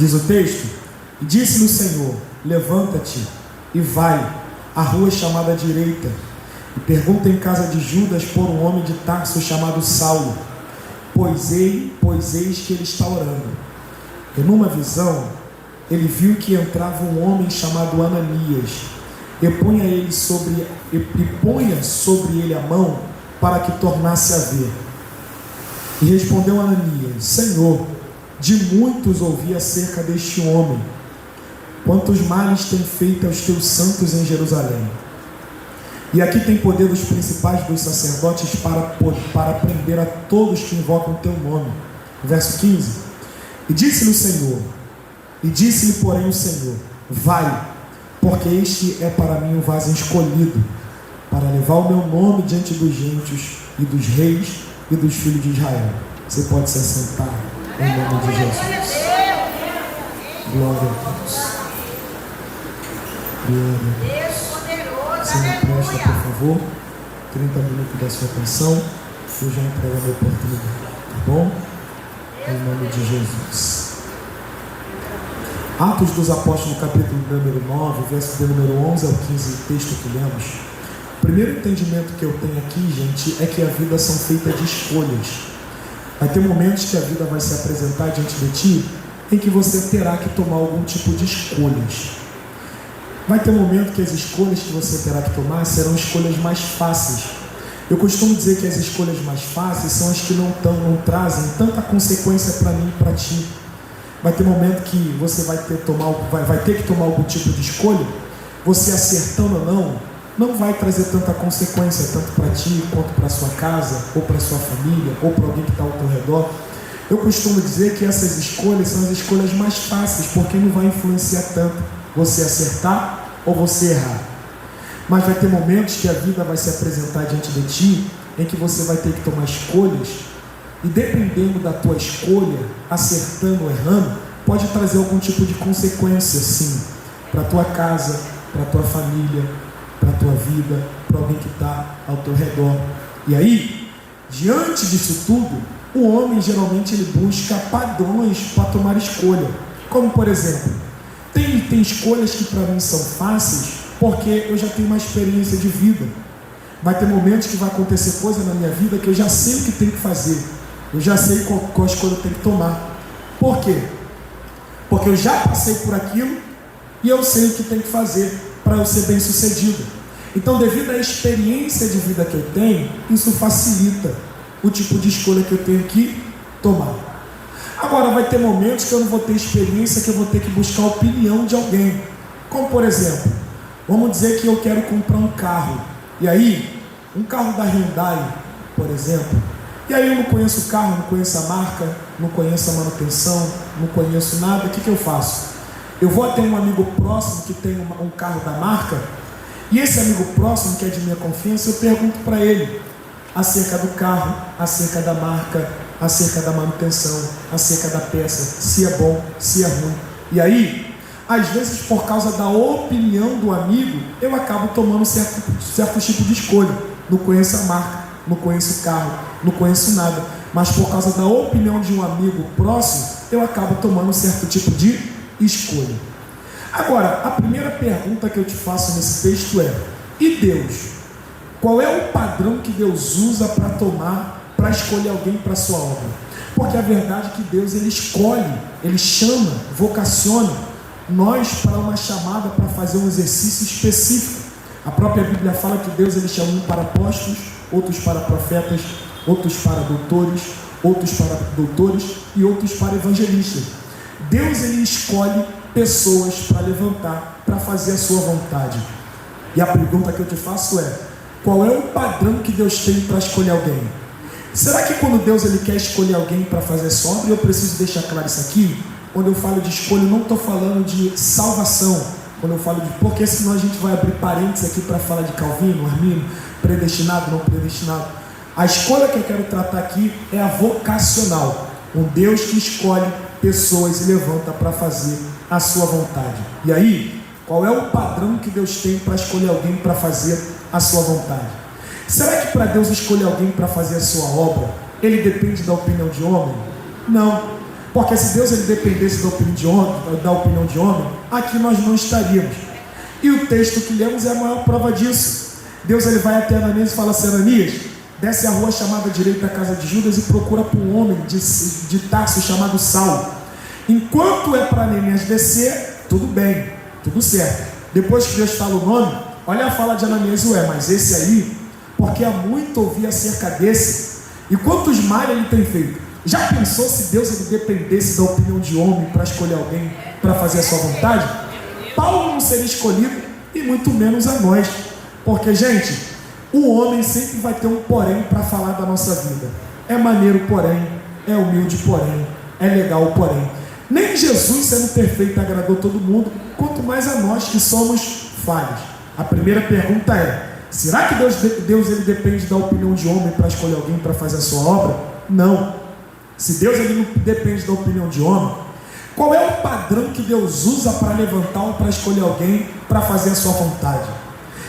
Diz o texto: e disse-lhe o Senhor: levanta-te e vai à rua chamada direita, e pergunta em casa de Judas por um homem de Tarso chamado Saulo, pois eis que ele está orando. E numa visão ele viu que entrava um homem chamado Ananias, e ponha sobre ele a mão para que tornasse a ver. E respondeu Ananias: Senhor, de muitos ouvi acerca deste homem, quantos males tem feito aos teus santos em Jerusalém. E aqui tem poder dos principais dos sacerdotes para prender a todos que invocam o teu nome. Verso 15. E disse-lhe porém o Senhor: vai, porque este é para mim o vaso escolhido, para levar o meu nome diante dos gentios e dos reis e dos filhos de Israel. Você pode se assentar em nome de Jesus. Glória a Deus. Glória a Deus. Você me presta, por favor, 30 minutos da sua atenção. Eu já entrego a minha oportunidade, tá bom? Em nome de Jesus. Atos dos Apóstolos, capítulo número 9, verso do número 11 ao 15, texto que lemos. O primeiro entendimento que eu tenho aqui, gente, é que a vida são feitas de escolhas. Vai ter momentos que a vida vai se apresentar diante de ti, em que você terá que tomar algum tipo de escolhas. Vai ter momento que as escolhas que você terá que tomar serão escolhas mais fáceis. Eu costumo dizer que as escolhas mais fáceis são as que não trazem tanta consequência para mim e para ti. Vai ter momento que você vai ter que tomar algum tipo de escolha. Você acertando ou não vai trazer tanta consequência, tanto para ti, quanto para sua casa, ou para sua família, ou para alguém que está ao teu redor. Eu costumo dizer que essas escolhas são as escolhas mais fáceis, porque não vai influenciar tanto você acertar ou você errar. Mas vai ter momentos que a vida vai se apresentar diante de ti, em que você vai ter que tomar escolhas, e dependendo da tua escolha, acertando ou errando, pode trazer algum tipo de consequência, sim, para a tua casa, para a tua família, para a tua vida, para alguém que está ao teu redor. E aí, diante disso tudo, o homem geralmente ele busca padrões para tomar escolha. Como por exemplo, tem escolhas que para mim são fáceis, porque eu já tenho uma experiência de vida. Vai ter momentos que vai acontecer coisa na minha vida que eu já sei o que tenho que fazer. Eu já sei qual escolha eu tenho que tomar. Por quê? Porque eu já passei por aquilo e eu sei o que tenho que fazer para eu ser bem sucedido. Então, devido à experiência de vida que eu tenho, isso facilita o tipo de escolha que eu tenho que tomar. Agora, vai ter momentos que eu não vou ter experiência, que eu vou ter que buscar a opinião de alguém. Como por exemplo, vamos dizer que eu quero comprar um carro. E aí, um carro da Hyundai, por exemplo. E aí eu não conheço o carro, não conheço a marca, não conheço a manutenção, não conheço nada. O que eu faço? Eu vou até um amigo próximo que tem um carro da marca, e esse amigo próximo, que é de minha confiança, eu pergunto para ele acerca do carro, acerca da marca, acerca da manutenção, acerca da peça, se é bom, se é ruim. E aí, às vezes por causa da opinião do amigo, eu acabo tomando certo tipo de escolha. Não conheço a marca, não conheço o carro, não conheço nada, mas por causa da opinião de um amigo próximo, eu acabo tomando certo tipo de escolha. Agora, a primeira pergunta que eu te faço nesse texto é: e Deus? Qual é o padrão que Deus usa para escolher alguém para a sua obra? Porque a verdade é que Deus ele escolhe, ele chama, vocaciona nós para uma chamada, para fazer um exercício específico. A própria Bíblia fala que Deus ele chama um para apóstolos, outros para profetas, outros para doutores, e outros para evangelistas. Deus ele escolhe pessoas para levantar, para fazer a sua vontade. E a pergunta que eu te faço é: qual é o padrão que Deus tem para escolher alguém? Será que quando Deus ele quer escolher alguém para fazer a sua obra, eu preciso deixar claro isso aqui? Quando eu falo de escolha, eu não estou falando de salvação. Quando eu falo de... Porque senão a gente vai abrir parênteses aqui para falar de Calvino, Armínio, predestinado, não predestinado. A escolha que eu quero tratar aqui é a vocacional. Um Deus que escolhe pessoas e levanta para fazer a sua vontade. E aí, qual é o padrão que Deus tem para escolher alguém para fazer a sua vontade? Será que para Deus escolher alguém para fazer a sua obra, ele depende da opinião de homem? Não. Porque se Deus ele dependesse da opinião de homem, aqui nós não estaríamos. E o texto que lemos é a maior prova disso. Deus ele vai até Ananias e fala assim: Ananias, desce a rua chamada direita da casa de Judas e procura por um homem de Tarso chamado Saulo. Enquanto é para Ananias descer, tudo bem, tudo certo. Depois que Deus fala o nome, olha a fala de Ananias: ué, mas esse aí, porque há muito ouvi acerca desse, e quantos males ele tem feito? Já pensou se Deus ele dependesse da opinião de homem para escolher alguém para fazer a sua vontade? Paulo não seria escolhido, e muito menos a nós. Porque, gente, o homem sempre vai ter um porém para falar da nossa vida. É maneiro, porém, é humilde, porém, é legal, porém. Nem Jesus, sendo perfeito, agradou todo mundo, quanto mais a nós que somos falhos. A primeira pergunta é: será que Deus ele depende da opinião de homem para escolher alguém para fazer a sua obra? Não. Se Deus ele não depende da opinião de homem, qual é o padrão que Deus usa para levantar ou para escolher alguém para fazer a sua vontade?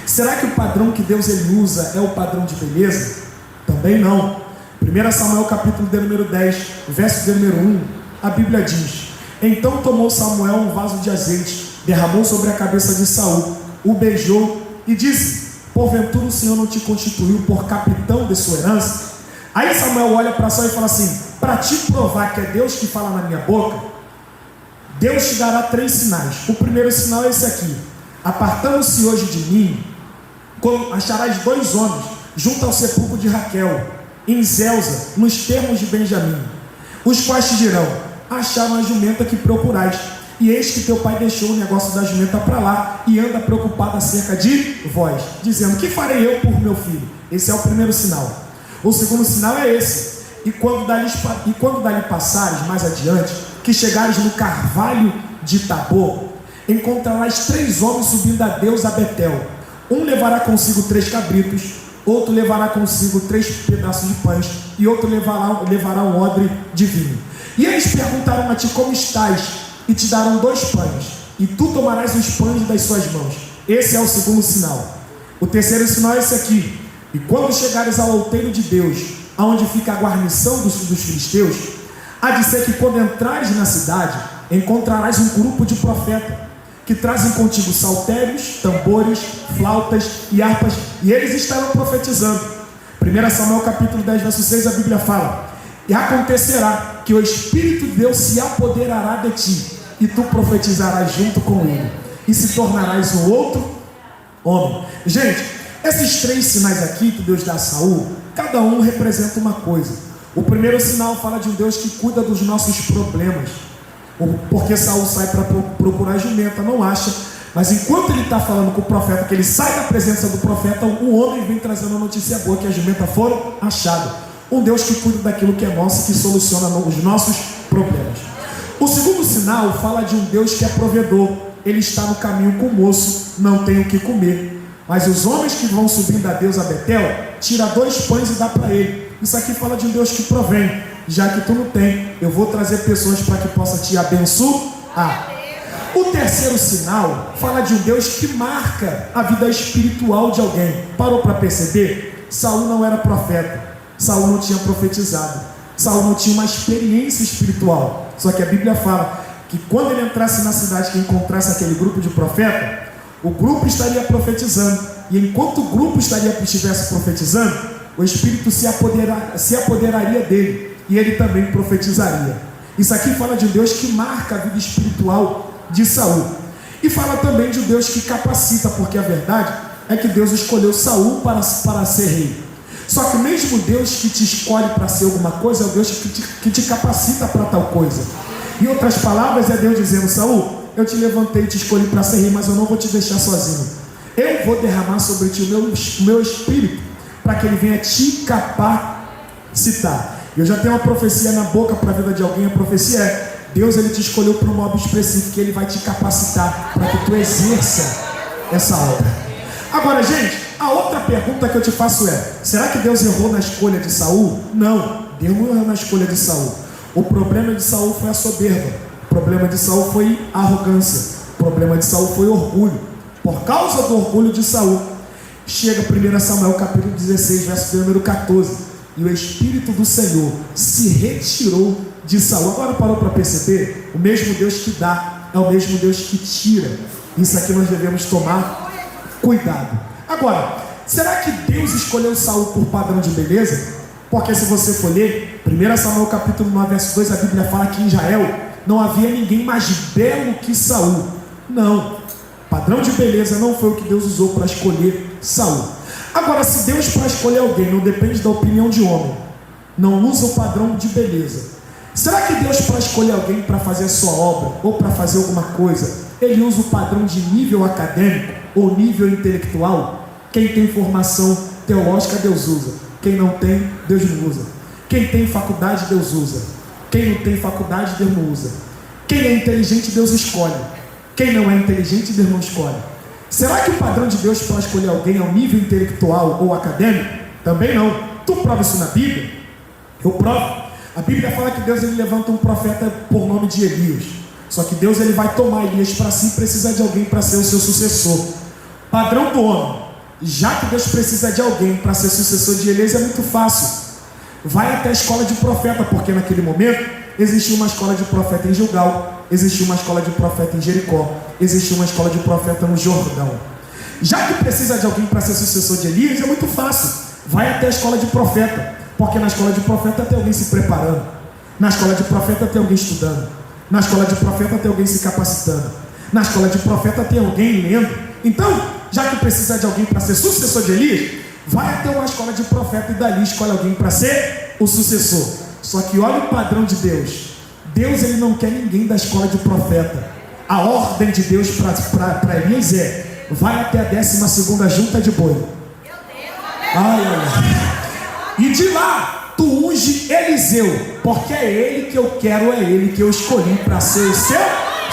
Será que o padrão que Deus ele usa é o padrão de beleza? Também não. 1 Samuel capítulo de número 10, verso de número 1, a Bíblia diz: então tomou Samuel um vaso de azeite, derramou sobre a cabeça de Saul, o beijou e disse: porventura o Senhor não te constituiu por capitão de sua herança? Aí Samuel olha para Saul e fala assim: para te provar que é Deus que fala na minha boca, Deus te dará 3 sinais. O primeiro sinal é esse aqui: apartando-se hoje de mim, acharás 2 homens junto ao sepulcro de Raquel, em Zelza, nos termos de Benjamim, os quais te dirão: acharam a jumenta que procurais, e eis que teu pai deixou o negócio da jumenta para lá, e anda preocupado acerca de vós, dizendo: que farei eu por meu filho? Esse é o primeiro sinal. O segundo sinal é esse: e quando dali passares mais adiante, que chegares no carvalho de Tabor, encontrarás 3 homens subindo a Deus a Betel. Um levará consigo 3 cabritos, outro levará consigo 3 pedaços de pães, e outro levará um odre de vinho. E eles perguntaram a ti: como estás? E te darão 2 pães, e tu tomarás os pães das suas mãos. Esse é o segundo sinal. O terceiro sinal é esse aqui: e quando chegares ao outeiro de Deus, aonde fica a guarnição dos filisteus, há de ser que quando entrares na cidade, encontrarás um grupo de profetas, que trazem contigo saltérios, tambores, flautas e harpas, e eles estarão profetizando. 1 Samuel capítulo 10, verso 6, a Bíblia fala: e acontecerá que o Espírito de Deus se apoderará de ti, e tu profetizarás junto com ele, e se tornarás um outro homem. Gente, esses 3 sinais aqui que Deus dá a Saul, cada um representa uma coisa. O primeiro sinal fala de um Deus que cuida dos nossos problemas, porque Saul sai para procurar a jumenta, não acha, mas enquanto ele está falando com o profeta, que ele sai da presença do profeta, o homem vem trazendo a notícia boa, que as jumentas foram achadas. Um Deus que cuida daquilo que é nosso e que soluciona os nossos problemas. O segundo sinal fala de um Deus que é provedor. Ele está no caminho com o moço, não tem o que comer, mas os homens que vão subindo a Deus a Betel, tira 2 pães e dá para ele. Isso aqui fala de um Deus que provém. Já que tu não tem, eu vou trazer pessoas para que possa te abençoar. O terceiro sinal fala de um Deus que marca a vida espiritual de alguém. Parou para perceber? Saul não era profeta, Saul não tinha profetizado, Saul não tinha uma experiência espiritual. Só que a Bíblia fala que quando ele entrasse na cidade, que encontrasse aquele grupo de profeta, o grupo estaria profetizando, e enquanto o grupo estivesse profetizando, o Espírito se apoderaria dele, e ele também profetizaria. Isso aqui fala de um Deus que marca a vida espiritual de Saul, e fala também de um Deus que capacita, porque a verdade é que Deus escolheu Saul para ser rei. Só que o mesmo Deus que te escolhe para ser alguma coisa é o Deus que te capacita para tal coisa. Em outras palavras, é Deus dizendo: Saul, eu te levantei e te escolhi para ser rei, mas eu não vou te deixar sozinho. Eu vou derramar sobre ti o meu Espírito, para que ele venha te capacitar. Eu já tenho uma profecia na boca para a vida de alguém. A profecia é: Deus ele te escolheu para um modo específico, e ele vai te capacitar para que tu exerça essa obra. Agora, gente, a outra pergunta que eu te faço é: será que Deus errou na escolha de Saul? Não, Deus não errou na escolha de Saul. O problema de Saul foi a soberba, o problema de Saul foi a arrogância, o problema de Saul foi o orgulho. Por causa do orgulho de Saul, chega 1 Samuel capítulo 16, verso número 14: e o Espírito do Senhor se retirou de Saul. Agora parou para perceber? O mesmo Deus que dá é o mesmo Deus que tira. Isso aqui nós devemos tomar cuidado. Agora, será que Deus escolheu Saul por padrão de beleza? Porque se você for ler 1 Samuel capítulo 9, verso 2, a Bíblia fala que em Israel não havia ninguém mais belo que Saul. Não, padrão de beleza não foi o que Deus usou para escolher Saul. Agora, se Deus para escolher alguém não depende da opinião de homem, não usa o padrão de beleza, será que Deus para escolher alguém para fazer a sua obra ou para fazer alguma coisa, Ele usa o padrão de nível acadêmico ou nível intelectual? Quem tem formação teológica, Deus usa. Quem não tem, Deus não usa. Quem tem faculdade, Deus usa. Quem não tem faculdade, Deus não usa. Quem é inteligente, Deus escolhe. Quem não é inteligente, Deus não escolhe. Será que o padrão de Deus para escolher alguém é o nível intelectual ou acadêmico? Também não. Tu prova isso na Bíblia? Eu provo. A Bíblia fala que Deus ele levanta um profeta por nome de Elias. Só que Deus ele vai tomar Elias para si e precisa de alguém para ser o seu sucessor. Padrão do homem. Já que Deus precisa de alguém para ser sucessor de Elias, é muito fácil. Vai até a escola de profeta, porque naquele momento existia uma escola de profeta em Gilgal, existia uma escola de profeta em Jericó, existia uma escola de profeta no Jordão. Já que precisa de alguém para ser sucessor de Elias, é muito fácil. Vai até a escola de profeta, porque na escola de profeta tem alguém se preparando, na escola de profeta tem alguém estudando, na escola de profeta tem alguém se capacitando, na escola de profeta tem alguém lendo. Então, já que precisa de alguém para ser sucessor de Elias, vai até uma escola de profeta e dali escolhe alguém para ser o sucessor. Só que olha o padrão de Deus. Deus ele não quer ninguém da escola de profeta. A ordem de Deus para Elias é: vai até a 12ª junta de boi. Ai, ai. E de lá tu unge Eliseu, porque é ele que eu quero, é ele que eu escolhi para ser o seu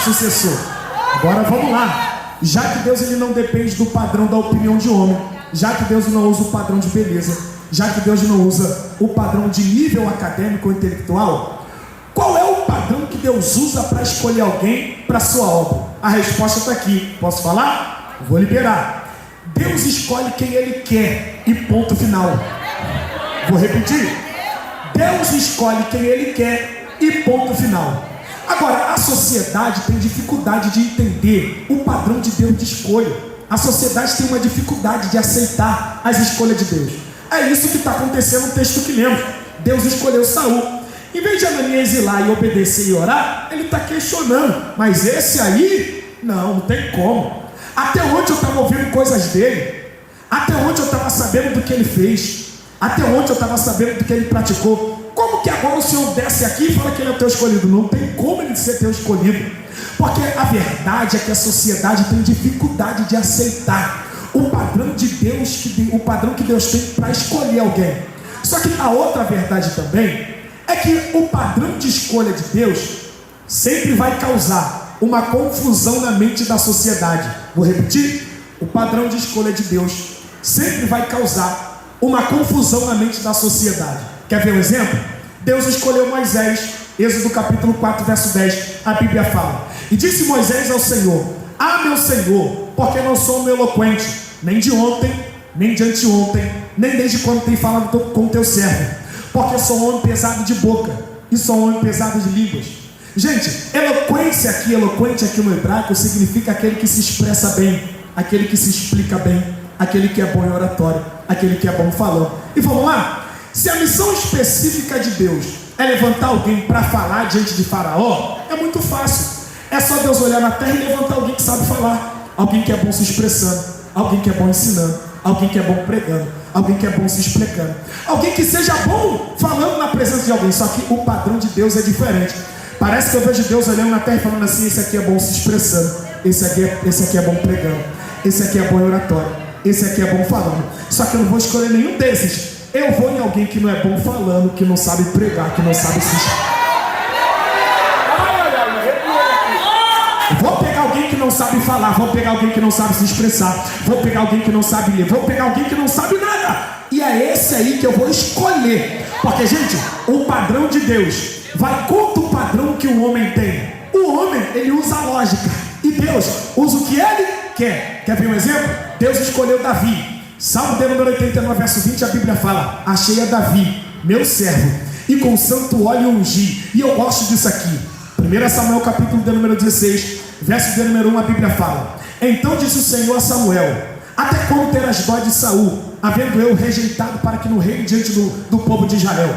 sucessor. Agora vamos lá. Já que Deus ele não depende do padrão da opinião de homem, já que Deus não usa o padrão de beleza, já que Deus não usa o padrão de nível acadêmico ou intelectual, qual é o padrão que Deus usa para escolher alguém para a sua obra? A resposta está aqui. Posso falar? Vou liberar. Deus escolhe quem Ele quer e ponto final. Vou repetir. Deus escolhe quem Ele quer e ponto final. Agora, a sociedade tem dificuldade de entender o padrão de Deus de escolha. A sociedade tem uma dificuldade de aceitar as escolhas de Deus. É isso que está acontecendo no texto que lemos. Deus escolheu Saul. Em vez de Ananias ir lá e obedecer e orar, ele está questionando. Mas esse aí, não tem como. Até onde eu estava ouvindo coisas dele? Até onde eu estava sabendo do que ele fez? Até onde eu estava sabendo do que ele praticou? Como que agora o Senhor desce aqui e fala que ele é o teu escolhido? Não tem como ele ser teu escolhido. Porque a verdade é que a sociedade tem dificuldade de aceitar o padrão de Deus, o padrão que Deus tem para escolher alguém. Só que a outra verdade também é que o padrão de escolha de Deus sempre vai causar uma confusão na mente da sociedade. Vou repetir? O padrão de escolha de Deus sempre vai causar uma confusão na mente da sociedade. Quer ver um exemplo? Deus escolheu Moisés. Êxodo capítulo 4, verso 10. A Bíblia fala: e disse Moisés ao Senhor: ah, meu Senhor, porque não sou eloquente, nem de ontem, nem de anteontem, nem desde quando tenho falado com teu servo, porque sou um homem pesado de boca, e sou um homem pesado de línguas. Gente, eloquente aqui no hebraico significa aquele que se expressa bem, aquele que se explica bem, aquele que é bom em oratório, aquele que é bom falando. E vamos lá? Se a missão específica de Deus é levantar alguém para falar diante de Faraó, é muito fácil. É só Deus olhar na terra e levantar alguém que sabe falar, alguém que é bom se expressando, alguém que é bom ensinando, alguém que é bom pregando, alguém que é bom se explicando, alguém que seja bom falando na presença de alguém. Só que o padrão de Deus é diferente. Parece que eu vejo Deus olhando na terra e falando assim: esse aqui é bom se expressando, esse aqui é bom pregando, esse aqui é bom em oratório, esse aqui é bom falando. Só que eu não vou escolher nenhum desses. Eu vou em alguém que não é bom falando, que não sabe pregar, que não sabe se expressar. Vou pegar alguém que não sabe falar, vou pegar alguém que não sabe se expressar, vou pegar alguém que não sabe ler, vou pegar alguém que não sabe nada. E é esse aí que eu vou escolher. Porque, gente, o padrão de Deus vai contra o padrão que o homem tem. O homem, ele usa a lógica, e Deus usa o que ele quer. Quer ver um exemplo? Deus escolheu Davi. Salmo de número 89, verso 20, a Bíblia fala: achei a Davi, meu servo, e com santo óleo ungi. E eu gosto disso aqui. 1 Samuel capítulo de número 16, verso de número 1, a Bíblia fala: então disse o Senhor a Samuel: até quando terás dó de Saul, havendo eu rejeitado para que não reine diante do povo de Israel?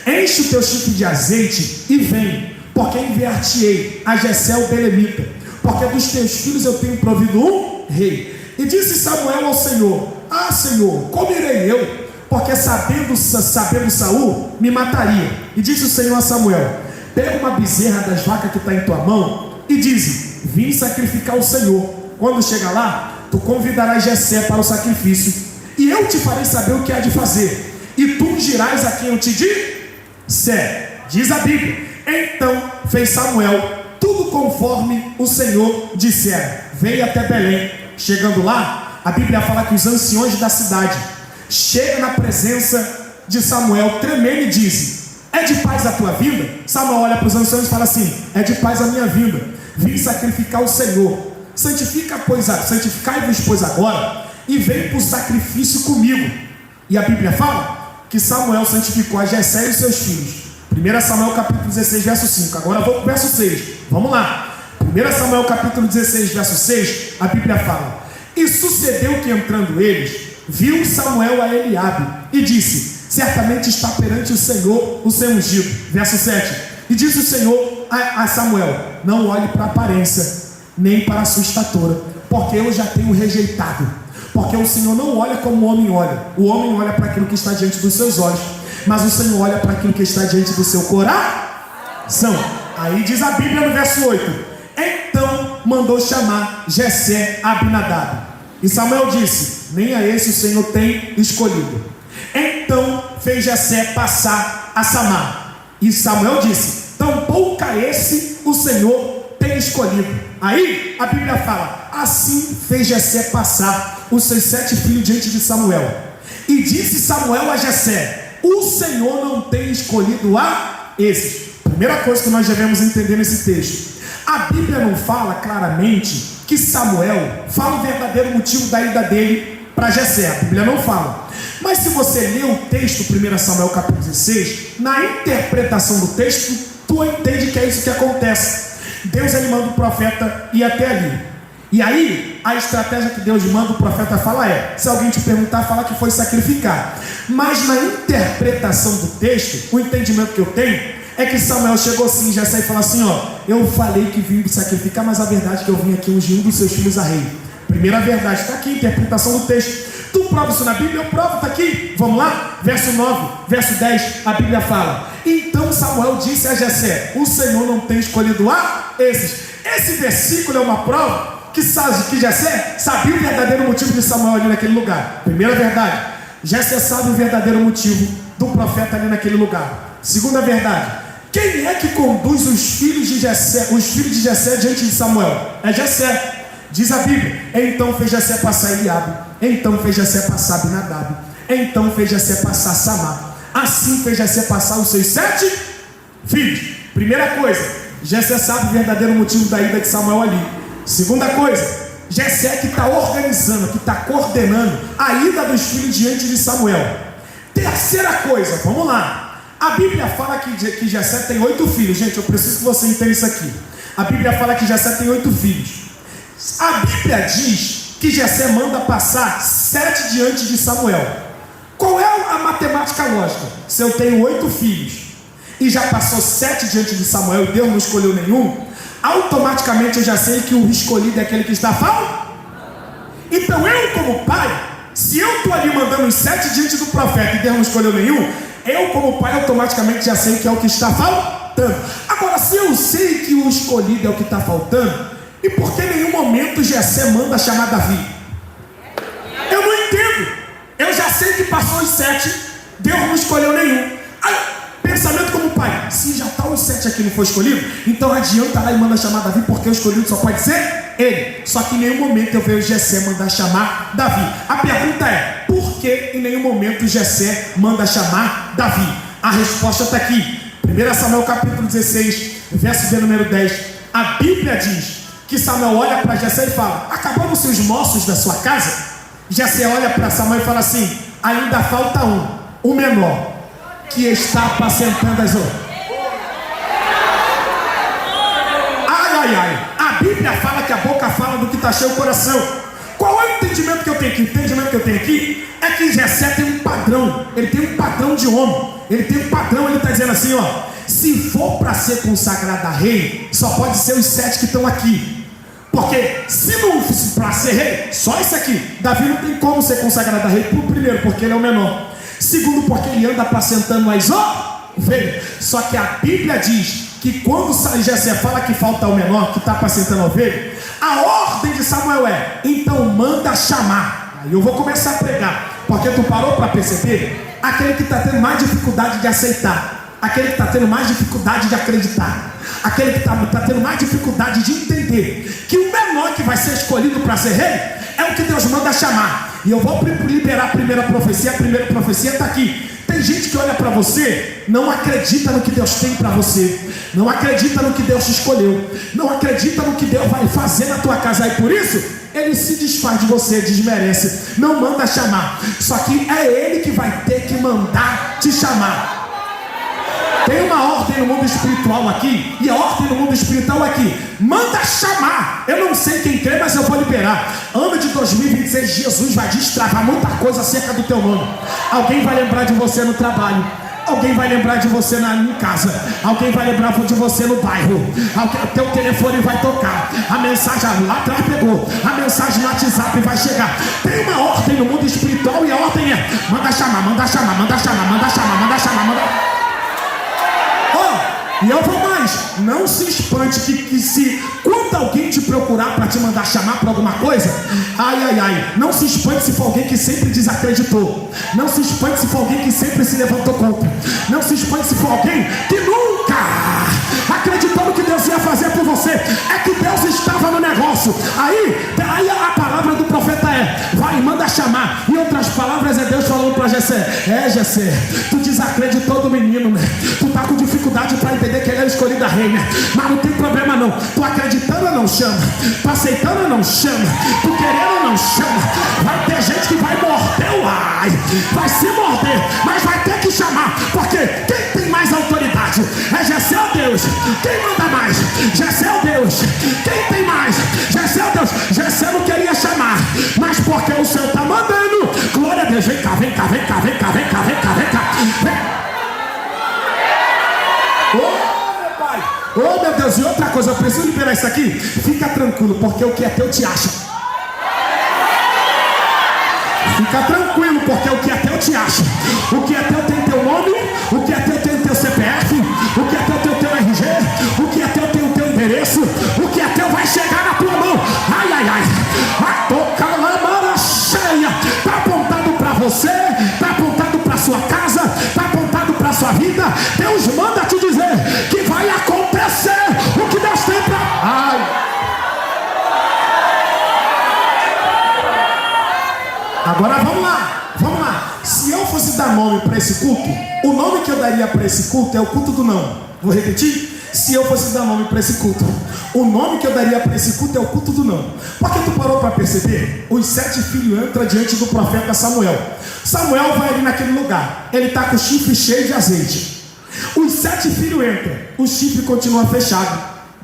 Enche o teu chifre de azeite e vem, porque enviar-te-ei a Jessé o belemita, porque dos teus filhos eu tenho provido um rei. E disse Samuel ao Senhor: ah, Senhor, como irei eu? Porque sabendo Saul, me mataria. E disse o Senhor a Samuel: pega uma bezerra das vacas que está em tua mão e dize: vim sacrificar ao Senhor. Quando chegar lá, tu convidarás Jessé para o sacrifício, e eu te farei saber o que há de fazer, e tu ungirás a quem eu te disser. Diz a Bíblia: então fez Samuel tudo conforme o Senhor dissera. Veio até Belém. Chegando lá, a Bíblia fala que os anciões da cidade chegam na presença de Samuel, tremendo, e dizem: é de paz a tua vinda? Samuel olha para os anciões e fala assim: é de paz a minha vinda, vim sacrificar o Senhor. Santificai-vos, pois, agora, e vem para o sacrifício comigo. E a Bíblia fala que Samuel santificou a Jessé e os seus filhos. 1 Samuel capítulo 16, verso 5. Agora vou para o verso 6. Vamos lá. 1 Samuel capítulo 16, verso 6, a Bíblia fala: e sucedeu que entrando eles, viu Samuel a Eliabe, e disse: certamente está perante o Senhor o seu ungido. Verso 7. E disse o Senhor a Samuel: não olhe para a aparência, nem para a sua estatura, porque eu já tenho rejeitado. Porque o Senhor não olha como o homem olha. O homem olha para aquilo que está diante dos seus olhos, mas o Senhor olha para aquilo que está diante do seu coração. Aí diz a Bíblia no verso 8: então mandou chamar Jessé a Abinadab. E Samuel disse: nem a esse o Senhor tem escolhido. Então fez Jessé passar a Samar. E Samuel disse: tampouco a esse o Senhor tem escolhido. Aí a Bíblia fala: assim fez Jessé passar os seus 7 filhos diante de Samuel. E disse Samuel a Jessé: o Senhor não tem escolhido a esses. Primeira coisa que nós devemos entender nesse texto: a Bíblia não fala claramente que Samuel fala o verdadeiro motivo da ida dele para Jessé. A Bíblia não fala. Mas se você ler o texto, 1 Samuel capítulo 16, na interpretação do texto, tu entende que é isso que acontece. Deus, ele manda o profeta ir até ali. E aí, a estratégia que Deus manda o profeta falar é: se alguém te perguntar, fala que foi sacrificar. Mas na interpretação do texto, o entendimento que eu tenho é que Samuel chegou assim, Jessé, e falou assim: ó, eu falei que vim sacrificar, mas a verdade é que eu vim aqui ungir um dos seus filhos a rei. Primeira verdade, está aqui a interpretação do texto. Tu prova isso na Bíblia? Eu provo, está aqui. Vamos lá? Verso 9, verso 10, a Bíblia fala: então Samuel disse a Jessé: o Senhor não tem escolhido a esses. Esse versículo é uma prova que Jessé sabia o verdadeiro motivo de Samuel ali naquele lugar. Primeira verdade, Jessé sabe o verdadeiro motivo do profeta ali naquele lugar. Segunda verdade, quem é que conduz os filhos de Jessé diante de Samuel? É Jessé. Diz a Bíblia: então fez Jessé passar Eliabe, então fez Jessé passar Abinadab, então fez Jessé passar Samar. Assim fez Jessé passar os seus 7 filhos. Primeira coisa, Jessé sabe o verdadeiro motivo da ida de Samuel ali. Segunda coisa, Jessé que está organizando, que está coordenando a ida dos filhos diante de Samuel. Terceira coisa, vamos lá. A Bíblia fala que Jessé tem 8 filhos. Gente, eu preciso que você entenda isso aqui. A Bíblia fala que Jessé tem 8 filhos. A Bíblia diz que Jessé manda passar 7 diante de Samuel. Qual é a matemática lógica? Se eu tenho 8 filhos e já passou 7 diante de Samuel e Deus não escolheu nenhum, automaticamente eu já sei que o escolhido é aquele que está falando. Então eu, como pai, se eu estou ali mandando os 7 diante do profeta e Deus não escolheu nenhum, eu, como pai, automaticamente já sei que é o que está faltando. Agora, se eu sei que o escolhido é o que está faltando, e por que em nenhum momento Jessé manda chamar Davi? Eu não entendo. Eu já sei que passou os 7, Deus não escolheu nenhum. Aí, pensamento como pai: se já está os 7 aqui não foi escolhido, então adianta lá e manda chamar Davi, porque o escolhido só pode ser ele. Só que em nenhum momento eu vejo Jessé mandar chamar Davi. A pergunta é: por que em nenhum momento Jessé manda chamar Davi? A resposta está aqui. 1 Samuel capítulo 16, verso de número 10. A Bíblia diz que Samuel olha para Jessé e fala: acabaram-se os moços da sua casa? Jessé olha para Samuel e fala assim: ainda falta um, o menor. que está apacentando as ovelhas. Ai. A Bíblia fala que a boca fala do que está cheio o coração. Qual é o entendimento que eu tenho aqui? O entendimento que eu tenho aqui é que Jessé tem um padrão. Ele tem um padrão de homem. Ele tem um padrão, ele está dizendo assim, ó. Se for para ser consagrado a rei, só pode ser os 7 que estão aqui. Porque se não fosse para ser rei, só esse aqui. Davi não tem como ser consagrado a rei. Primeiro, porque ele é o menor. Segundo, porque ele anda apacentando as ovelhas. Só que a Bíblia diz que quando Jessé fala que falta o menor, que está apacentando a ovelha, a ordem de Samuel é: então manda chamar. Aí eu vou começar a pregar, porque tu parou para perceber? Aquele que está tendo mais dificuldade de aceitar, aquele que está tendo mais dificuldade de acreditar, aquele que está tendo mais dificuldade de entender que o menor que vai ser escolhido para ser rei é o que Deus manda chamar. E eu vou liberar a primeira profecia está aqui. Tem gente que olha para você, não acredita no que Deus tem para você, não acredita no que Deus te escolheu, não acredita no que Deus vai fazer na tua casa, e por isso ele se desfaz de você, desmerece, não manda chamar. Só que é ele que vai ter que mandar te chamar. Tem uma ordem no mundo espiritual aqui, e a ordem no mundo espiritual é aqui: manda chamar. Eu não sei quem crê, mas eu vou liberar. Ano de 2026, Jesus vai destravar muita coisa acerca do teu nome. Alguém vai lembrar de você no trabalho, alguém vai lembrar de você em casa, alguém vai lembrar de você no bairro, o teu telefone vai tocar, a mensagem lá atrás pegou, a mensagem no WhatsApp vai chegar. Tem uma ordem no mundo espiritual, e a ordem é: manda chamar, manda chamar, manda chamar, manda chamar, manda chamar, manda... E eu vou mais, não se espante que se quando alguém te procurar para te mandar chamar para alguma coisa, não se espante se for alguém que sempre desacreditou, não se espante se for alguém que sempre se levantou contra, não se espante se for alguém que nunca acreditou no que Deus ia fazer por você. É que Deus estava no negócio. Aí a palavra do profeta é: vai, manda chamar. Em outras palavras, é Deus falando para Jessé: Jessé, tu desacreditou do menino, né? Tu tá com dificuldade para entender que ele é o escolhido a rei, né? Mas não tem problema não. Tu acreditando ou não chama? Tu aceitando ou não chama? Tu querendo ou não chama? Vai ter gente que vai morder o ai, vai se morder, mas vai ter que chamar. Porque quem tem mais autoridade é Jessé ou Deus? Quem manda mais? Jessé ou Deus? Quem tem mais? Jessé ou Deus? Jessé não queria chamar, mas porque o Senhor está mandando. Glória a Deus. Vem cá, vem cá, vem cá, vem cá, vem cá, vem cá, vem cá. Oh meu Deus, e outra coisa, eu preciso liberar isso aqui. Fica tranquilo, porque o que é teu te acha. Fica tranquilo, porque o que é teu te acha. O que é teu tem teu nome, o que é teu tem teu CPF, o que é teu tem teu RG, o que é teu tem o teu endereço, o que é teu vai chegar na tua mão. A toca lamara cheia. Tá apontado para você, tá apontado para sua casa, tá apontado para sua vida. Deus manda te dizer que vai acontecer o que Deus tem para... Agora vamos lá. Se eu fosse dar nome para esse culto, o nome que eu daria para esse culto é o culto do não. Vou repetir. Se eu fosse dar nome para esse culto, o nome que eu daria para esse culto é o culto do não. Porque tu parou para perceber? Os 7 filhos entram diante do profeta Samuel. Samuel vai ali naquele lugar, ele está com o chifre cheio de azeite. Os 7 filhos entram, o chifre continua fechado.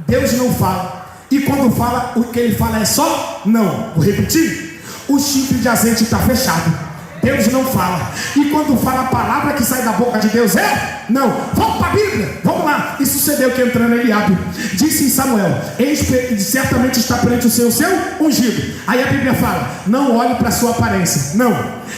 Deus não fala. E quando fala, o que ele fala é só não. Vou repetir. O chifre de azeite está fechado. Deus não fala. E quando fala, a palavra que sai da boca de Deus é não. Vamos para a Bíblia. Vamos lá. E sucedeu que entrando Eliabe disse em Samuel: eis que certamente está perante o seu ungido. Aí a Bíblia fala: não olhe para a sua aparência, não,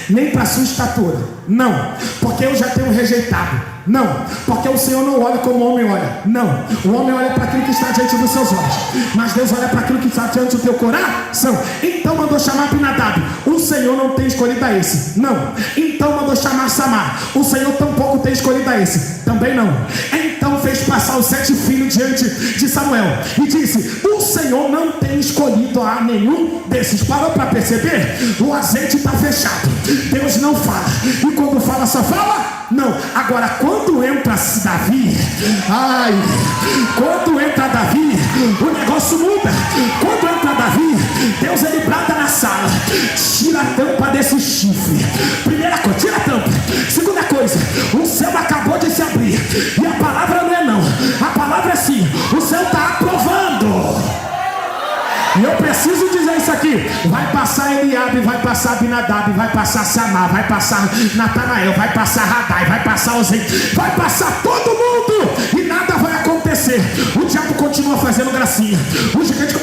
nem para a sua estatura, não, porque eu já tenho rejeitado. Não, porque o Senhor não olha como o homem olha. Não, o homem olha para aquilo que está diante dos seus olhos, mas Deus olha para aquilo que está diante do teu coração. Então mandou chamar Abinadab. O Senhor não tem escolhido a esse. Não. Então mandou chamar Samar. O Senhor tampouco tem escolhido a esse. Também não. Então fez passar os 7 filhos diante de Samuel e disse: o Senhor não tem escolhido a nenhum desses. Parou para perceber? O azeite está fechado. Deus não fala. E quando fala, só fala não. Agora, quando entra Davi, quando entra Davi, o negócio muda. Quando entra Davi, Deus ele brada na sala: tira a tampa desse chifre. Primeira coisa, tira a tampa. Segunda coisa, o céu acabou E eu preciso dizer isso aqui. Vai passar Eliabe, vai passar Abinadab, vai passar Samar, vai passar Natanael, vai passar Radai, vai passar Ozei, vai passar todo mundo e nada vai acontecer. O diabo continua fazendo gracinha.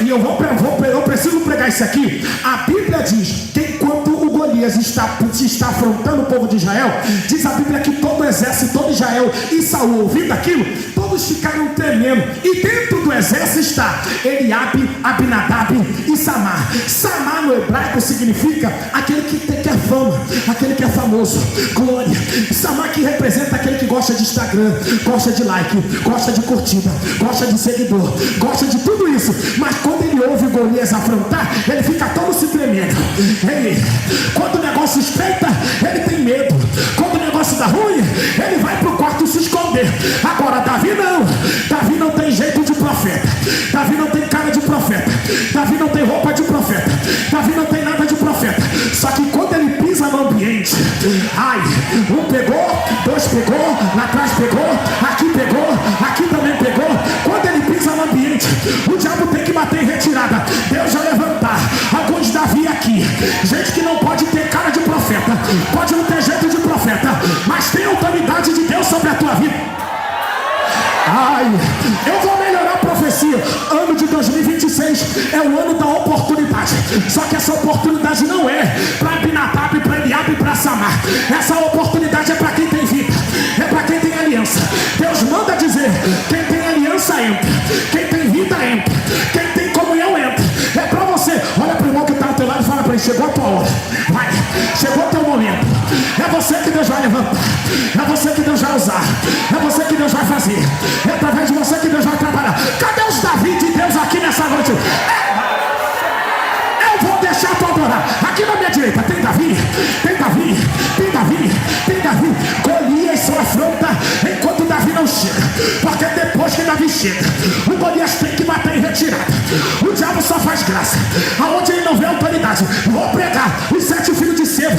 E eu preciso pregar isso aqui. A Bíblia diz que enquanto o Golias está afrontando o povo de Israel, diz a Bíblia que todo o exército, todo Israel e Saul, ouvindo aquilo, todos ficaram tremendo. E dentro do exército está Eliabe, Abinadab e Samar. Samar no hebraico significa aquele que quer fama, aquele que é famoso, glória. Samar que representa aquele que gosta de Instagram, gosta de like, gosta de curtida, gosta de seguidor, gosta de tudo isso. Mas quando ele ouve Golias afrontar, ele fica todo se tremendo. Quando o negócio espreita, ele tem medo. Quando o negócio dá ruim, ele vai pro quarto se esconder. Agora Davi não tem jeito de profeta. Davi não tem cara de profeta. Davi não tem roupa de profeta. Davi não tem nada de profeta. Só que quando ele pisa no ambiente, um pegou, dois pegou, lá atrás pegou, aqui também pegou. Quando ele pisa no ambiente, o diabo tem que bater em retirada. Deus vai levantar alguns Davi aqui, gente que não pode ter cara de profeta, pode não ter jeito de profeta, mas tem autoridade de Deus sobre a tua vida. Eu vou melhorar a profecia. Ano de 2026 é o ano da oportunidade. Só que essa oportunidade não é para Abinadab, para Eliabe e para Samar. Essa oportunidade é para quem tem vida, é para quem tem aliança. Deus manda dizer: quem tem aliança entra, quem tem vida entra, quem tem comunhão entra. É para você. Olha para o irmão que está ao teu lado e fala para ele: chegou a tua hora, vai, chegou o teu momento. É você que Deus vai levantar, é você que Deus vai usar, é você que Deus vai fazer, é através de você que Deus vai trabalhar. Cadê os Davi de Deus aqui nessa noite? Eu vou deixar tu adorar. Aqui na minha direita tem Davi, tem Davi, tem Davi, tem Davi. Golias só afronta enquanto Davi não chega, porque depois que Davi chega, o Golias tem que bater em retirada. O diabo só faz graça aonde ele não vê autoridade. Vou pregar os 7 filhos de Seva.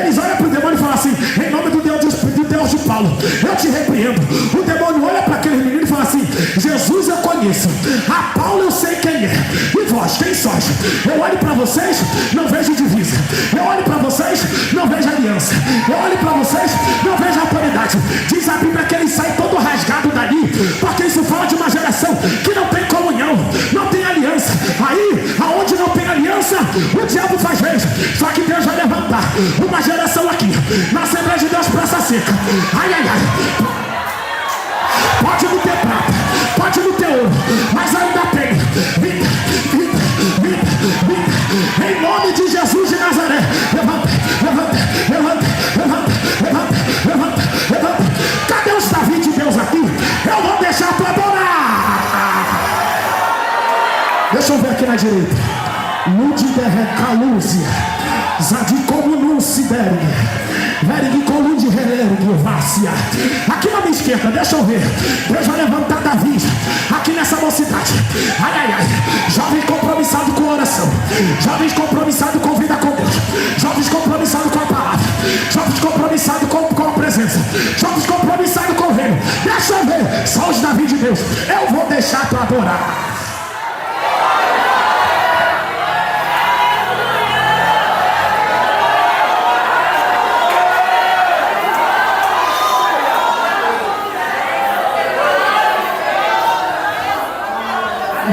Eles olham para o demônio e falam assim: em nome do Deus de Paulo, eu te repreendo. O demônio olha para aquele menino e fala assim: Jesus eu conheço, a Paulo eu sei quem é. E vós, quem sois? Eu olho para vocês, não vejo divisa. Eu olho para vocês, não vejo aliança. Eu olho para vocês, não vejo autoridade. Diz a Bíblia que ele sai todo rasgado dali, porque isso fala de uma geração que não tem comunhão, não tem aliança. Aí, aonde não tem aliança, o diabo faz vez. Só que Deus vai levantar uma geração aqui na Assembleia de Deus Praça Seca. Pode não ter prata, pode não ter ouro, mas ainda tem vida, vida, vida. Em nome de Jesus de Nazaré, levanta, levanta, levanta, levanta, levanta, levanta, levanta. Cadê os Davi de Deus aqui? Eu vou deixar tu adorar. Deixa eu ver aqui na direita. Ludi derrecalúzia, Zadicomo Nuncidere, Verigicolude Hererguvácia. Aqui na minha esquerda, deixa eu ver. Deus vai levantar Davi aqui nessa mocidade. Jovens compromissados com oração, jovens compromissados com vida com Deus, jovens compromissados com a palavra, jovens compromissados com a presença, jovens compromissados com o reino. Deixa eu ver. Só os Davi de Deus. Eu vou deixar tu adorar.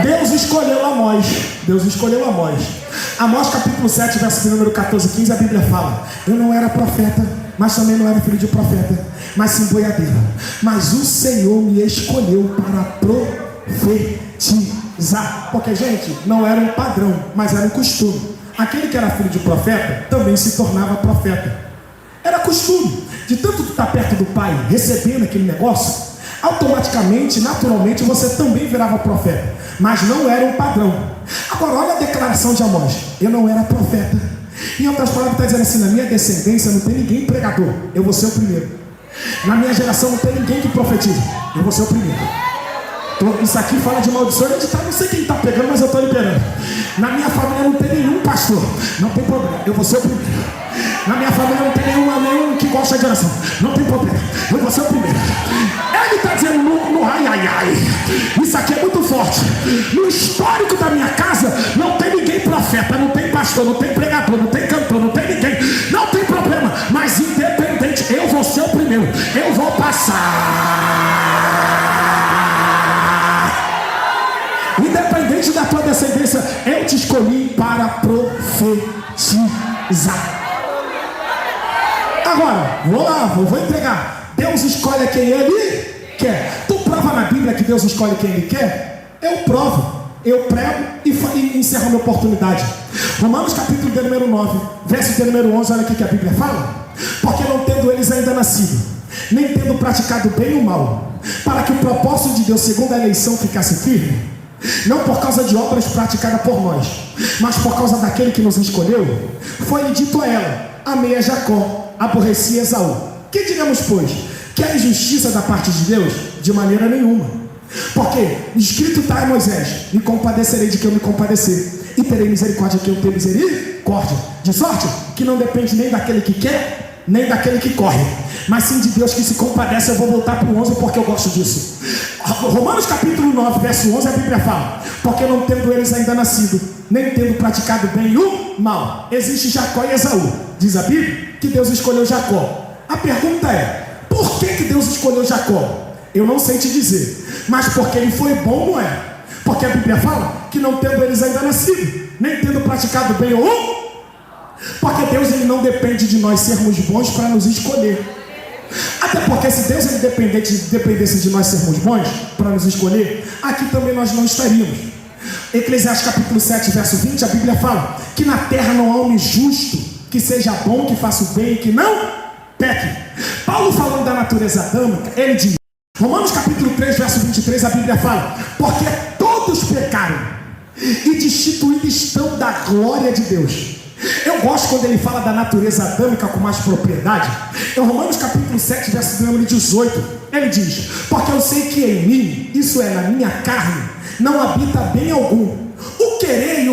Deus escolheu Amós. Deus escolheu Amós. Amós capítulo 7, verso número 14 e 15, a Bíblia fala: eu não era profeta, mas também não era filho de profeta, mas sim boiadeiro. Mas o Senhor me escolheu para profetizar. Porque, gente, não era um padrão, mas era um costume. Aquele que era filho de profeta também se tornava profeta. Era costume. De tanto tu estar perto do pai, recebendo aquele negócio, automaticamente, naturalmente, você também virava profeta. Mas não era um padrão. Agora, olha a declaração de Amós: eu não era profeta. Em outras palavras, está dizendo assim: na minha descendência não tem ninguém pregador, eu vou ser o primeiro. Na minha geração não tem ninguém que profetiza, eu vou ser o primeiro. Então, isso aqui fala de maldição hereditária. Não sei quem está pegando, mas eu estou liberando. Na minha família não tem nenhum pastor, não tem problema, eu vou ser o primeiro. Na minha família não tem nenhum que gosta de oração, não tem problema, eu vou ser o primeiro. Ele está dizendo no ai. Isso aqui é muito forte. No histórico da minha casa Independente da tua descendência, eu te escolhi para profetizar. Agora, vou entregar. Deus escolhe quem Ele quer. Tu prova na Bíblia que Deus escolhe quem Ele quer? Eu provo. Eu prego e encerro a minha oportunidade. Romanos capítulo de número 9, verso de número 11, olha aqui que a Bíblia fala. Porque não tendo eles ainda nascido, nem tendo praticado bem o mal, para que o propósito de Deus segundo a eleição ficasse firme, não por causa de obras praticadas por nós, mas por causa daquele que nos escolheu, foi-lhe dito a ela: amei a Jacó, aborreci a Esaú. Que diremos, pois? Que é injustiça da parte de Deus? De maneira nenhuma. Porque escrito está em Moisés: me compadecerei de quem eu me compadecer, e terei misericórdia de quem eu tenho misericórdia. De sorte que não depende nem daquele que quer, nem daquele que corre, mas sim de Deus que se compadece. Eu vou voltar para o 11 porque eu gosto disso. Romanos capítulo 9, verso 11, a Bíblia fala: porque não tendo eles ainda nascido, nem tendo praticado bem o mal, existe Jacó e Esaú. Diz a Bíblia que Deus escolheu Jacó. A pergunta é: por que Deus escolheu Jacó? Eu não sei te dizer, mas porque ele foi bom, não é? Porque a Bíblia fala que não tendo eles ainda nascido, nem tendo praticado bem o porque Deus ele não depende de nós sermos bons para nos escolher. Até porque se Deus ele dependesse de nós sermos bons para nos escolher, aqui também nós não estaríamos. Eclesiastes capítulo 7, verso 20, a Bíblia fala que na terra não há homem justo que seja bom, que faça o bem e que não peque. Paulo, falando da natureza adâmica, ele diz, Romanos capítulo 3, verso 23, a Bíblia fala: porque todos pecaram e destituídos estão da glória de Deus. Eu gosto quando ele fala da natureza adâmica com mais propriedade. Em Romanos capítulo 7, verso número 18, ele diz: porque eu sei que em mim, isso é, na minha carne, não habita bem algum. O querer,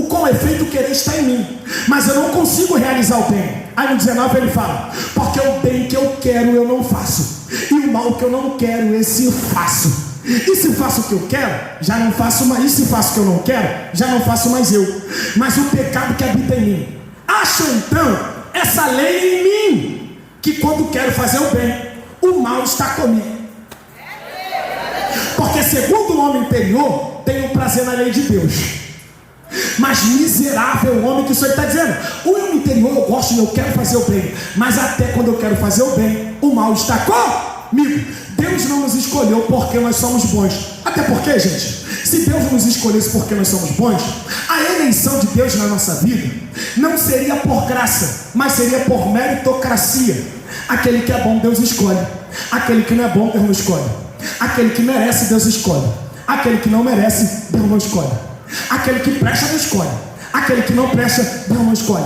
com efeito o querer está em mim, mas eu não consigo realizar o bem. Aí no 19 ele fala: porque o bem que eu quero eu não faço, e o mal que eu não quero esse eu faço. E se faço o que eu quero, já não faço mais. E se faço o que eu não quero, já não faço mais eu, mas o pecado que habita em mim. Acho então essa lei em mim, que quando quero fazer o bem, o mal está comigo. Porque segundo o homem interior, tenho prazer na lei de Deus, mas miserável o homem que o Senhor está dizendo. O homem interior eu gosto e eu quero fazer o bem, mas até quando eu quero fazer o bem, o mal está comigo. Deus não nos escolheu porque nós somos bons. Até porque, gente, se Deus nos escolhesse porque nós somos bons, a eleição de Deus na nossa vida não seria por graça, mas seria por meritocracia. Aquele que é bom, Deus escolhe. Aquele que não é bom, Deus não escolhe. Aquele que merece, Deus escolhe. Aquele que não merece, Deus não escolhe. Aquele que presta, Deus escolhe. Aquele que não presta, Deus não escolhe.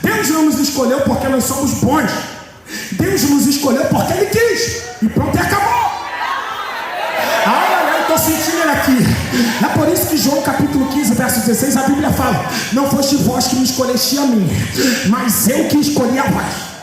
Deus não nos escolheu porque nós somos bons. Deus nos escolheu porque Ele quis. E pronto, e acabou. Eu estou sentindo Ele aqui. É por isso que João capítulo 15, verso 16, a Bíblia fala: não foste vós que me escolheste a mim, mas eu que escolhi a vós.